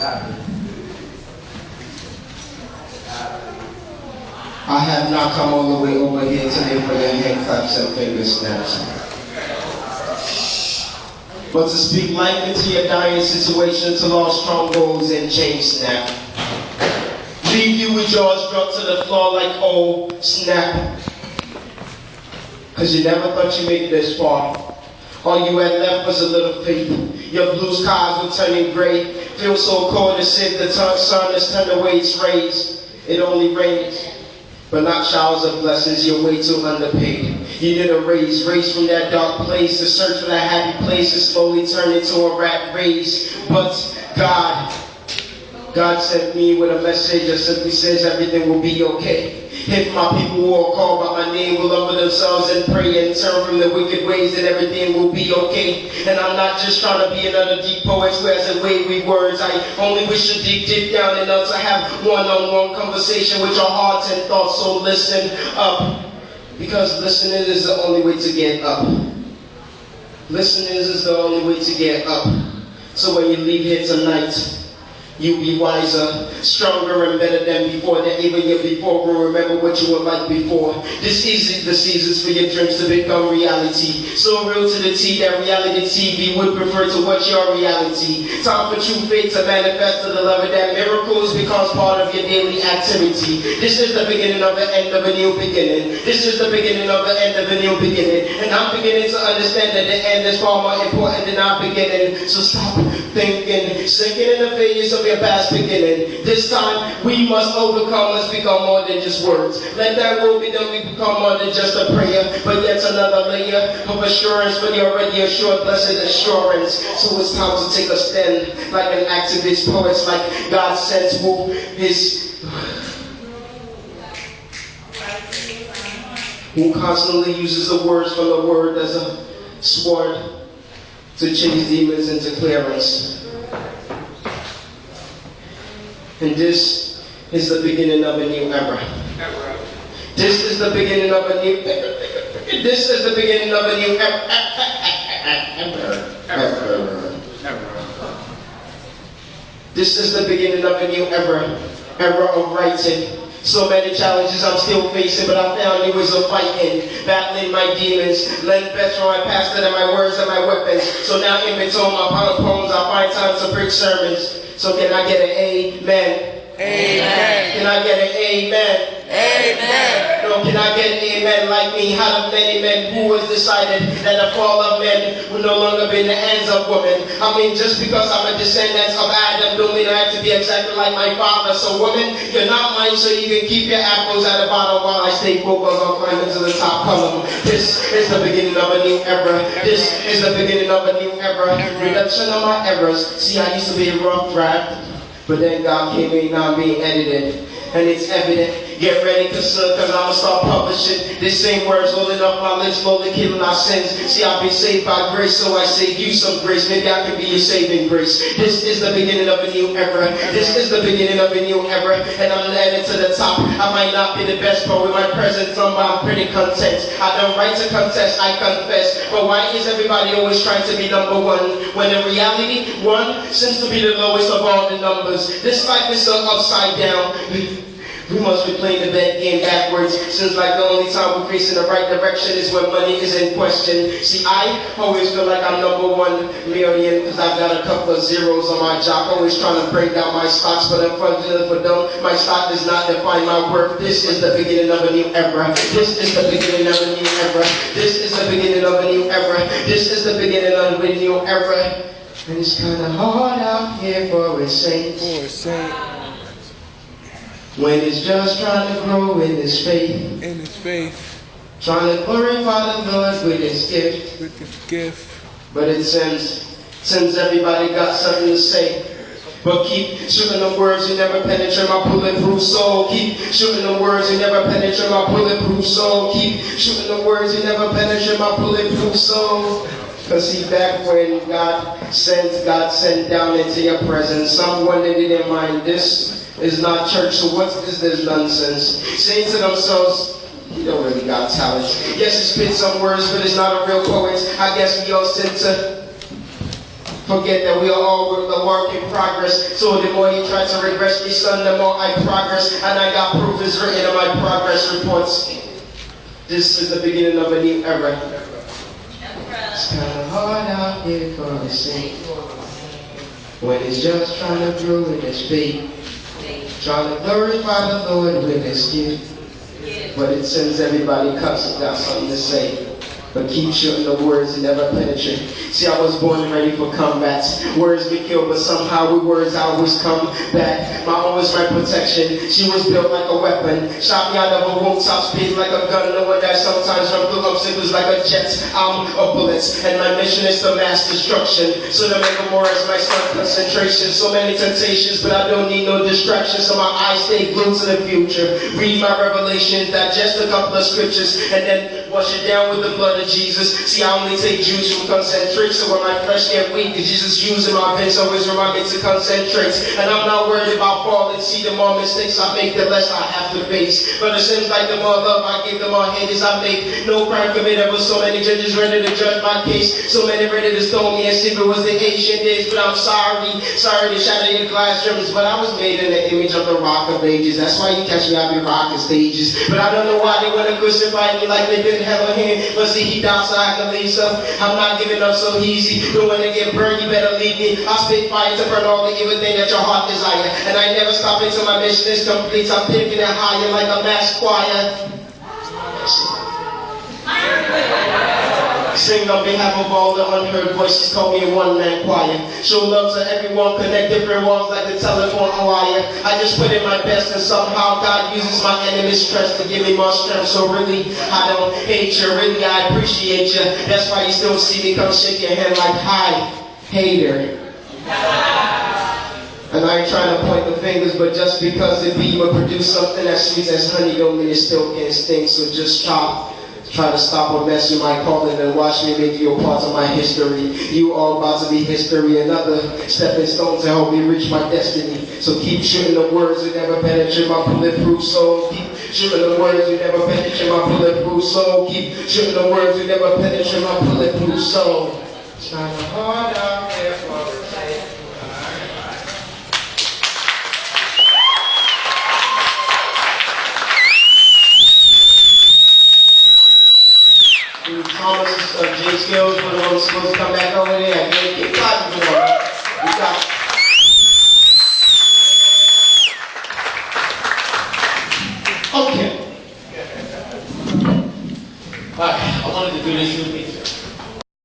I have not come all the way over here today for your hand claps and finger snaps, but to speak life into your dying situation, to lost strongholds and chain snap. Leave you with jaws dropped to the floor like, oh, snap. Cause you never thought you made it this far. All you had left was a little faith. Your blue skies were turning gray. Feel so cold as if the sun has turned away its rays. It only rains, but not showers of blessings. You're way too underpaid. You need a raise from that dark place. The search for that happy place is slowly turned into a rat race. But God sent me with a message that simply says everything will be okay. If my people who are called by my name will humble themselves and pray and turn from their wicked ways, then everything will be okay. And I'm not just trying to be another deep poet who has a way with words. I only wish to dig deep down enough to have one-on-one conversation with your hearts and thoughts. So listen up, because listening is the only way to get up. Listening is the only way to get up. So when you leave here tonight, you'll be wiser, stronger, and better than before. That even your before will remember what you were like before. This is the seasons for your dreams to become reality. So real to the T that reality TV would prefer to watch your reality. Time for true faith to manifest to the level that miracles becomes part of your daily activity. This is the beginning of the end of a new beginning. This is the beginning of the end of a new beginning. And I'm beginning to understand that the end is far more important than our beginning. So stop thinking, sinking in the face of your past beginning. This time we must overcome, let's become more than just words. Let that will be done, we become more than just a prayer, but yet another layer of assurance when you're already assured, blessed assurance. So it's time to take a stand like an activist, poets like GODSENT, who constantly uses the words from the word as a sword to chase demons into clearance. And this is the beginning of a new era. This is the beginning of a new This is the beginning of a new era. This is the beginning of a new era. Era of writing. So many challenges I'm still facing, but I found new ways of fighting, battling my demons, learn better my pastor than my words and my weapons. So now in between my poems, I find time to preach sermons. So can I get an amen? Amen. Can I get an amen? Amen. No, can I get an amen like me? Out of many men who has decided that the fall of men will no longer be in the hands of women. I mean, just because I'm a descendant of Adam don't mean I have to be exactly like my father. So woman, you're not mine, so you can keep your apples at the bottom while I stay focused on climbing to the top column. This is the beginning of a new era. This is the beginning of a new era. Redemption of my errors. See, I used to be a rough draft, but then God came in, now I'm being edited. And it's evident. Get ready, cause I'ma start publishing these same words, holding up my lips, slowly killing our sins. See, I've been saved by grace, so I save you some grace. Maybe I can be your saving grace. This is the beginning of a new era. This is the beginning of a new era. And I'm headed to the top. I might not be the best, but with my presence, I'm pretty content. I don't write to contest, I confess. But why is everybody always trying to be number one? When in reality, one seems to be the lowest of all the numbers. This life is so upside down. We must be playing the bad game backwards. Seems like the only time we're facing the right direction is when money is in question. See, I always feel like I'm number 1 million because I've got a couple of zeros on my job. Always trying to break down my stocks, but unfortunately for them, my stock does not define my worth. This is the beginning of a new era. This is the beginning of a new era. This is the beginning of a new era. This is the beginning of a new era. And it's kind of hard out here for a saint. When it's just trying to grow in his faith. Trying to glorify the Lord with his gift. But it seems everybody got something to say. But keep shooting the words you never penetrate my bulletproof soul. Keep shooting the words you never penetrate my bulletproof soul. Keep shooting the words you never penetrate my bulletproof soul. Cause see, back when God sent down into your presence, someone that didn't mind this. Is not church, so what is this nonsense? Saying to themselves, you don't really got talent. Yes, he spit some words, but it's not a real poet. I guess we all tend to forget that we are all a work in progress. progress. So the more he tried to regress me, son, the more I progress. And I got proof is written in my progress reports. This is the beginning of a new era. It's kinda hard out here for the saint when it's just trying to ruin his faith, trying to glorify the Lord with his gift. But it seems everybody cups and got something to say. But keep shooting the words and never penetrate. See, I was born ready for combat. Words get killed, but somehow with words I always come back. My own was my protection. She was built like a weapon. Shot me out of a womb, top speed like a gun. Knowing that sometimes run through obstacles like a jet. I'm a bullet, and my mission is to mass destruction. So to make a more as my son concentration. So many temptations, but I don't need no distractions. So my eyes stay glued to the future. Read my revelations, digest a couple of scriptures, and then wash it down with the blood of Jesus. See, I only take juice from concentrate, so when my flesh get weak, Jesus using my veins always remind me to concentrate. And I'm not worried about falling. See, the more mistakes I make, the less I have to face. But it seems like the more love I give, the more haters I make. No crime committed, but so many judges ready to judge my case. So many ready to stone me as if it was the ancient days. But I'm sorry to shatter your glass germs. But I was made in the image of the Rock of Ages. That's why you catch me out in rocking stages. But I don't know why they want to crucify me like they did hell here. But see, he died so I can leave some. I'm not giving up so easy. Don't want to get burned, you better leave me. I spit fire to burn all the evil thing that your heart desire. And I never stop until my mission is complete. I'm picking it higher like a mass choir. Sing on behalf of all the unheard voices, call me a one-man choir. Show love to everyone, connect different walls like the telephone wire. I just put in my best and somehow God uses my enemy's stress to give me more strength. So really, I don't hate you, really I appreciate you. That's why you still see me come shake your hand like, hi, hater. And I ain't trying to point the fingers, but just because the beat will produce something as sweet as honey don't mean it still can't sting. So just try to stop or mess you might call it and watch me make you a part of my history. You all about to be history, another stepping stone to help me reach my destiny. So keep shooting the words that never penetrate my bulletproof soul. Keep shooting the words that never penetrate my bulletproof soul. Keep shooting the words that never penetrate my bulletproof soul. Trying to hard out there for the day. Thomas of J.SKILLZ for the ones supposed to come back over there. I can't get clapping for them. We got. Okay. Alright, I wanted to do this real quick.